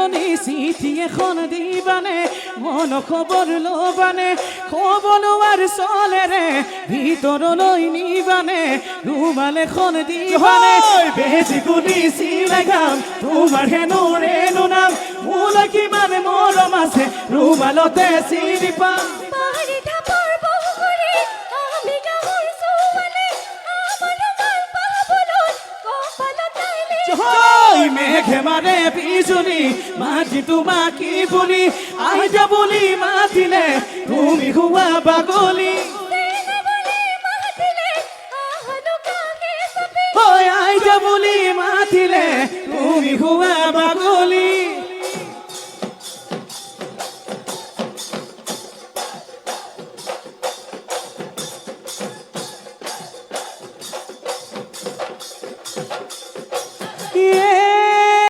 জনী চিঠি এখন দিবানে মন খবর লবানে খবর আর চলে রে ভিতরলৈ নিবানে রুমাল এখন দিবানে বেজি গুলি চিলাগাম তোমার হেনো রেনো নাম মূল কিমান মৰম আছে রুমালতে চিনি পাম মেঘে মারে বিজুলি মাটি তোমাকে বলি আইজা বলি মাতিলে তুমি হুয়া বাগলি আইজা বলি মাতিলে তুমি হুয়া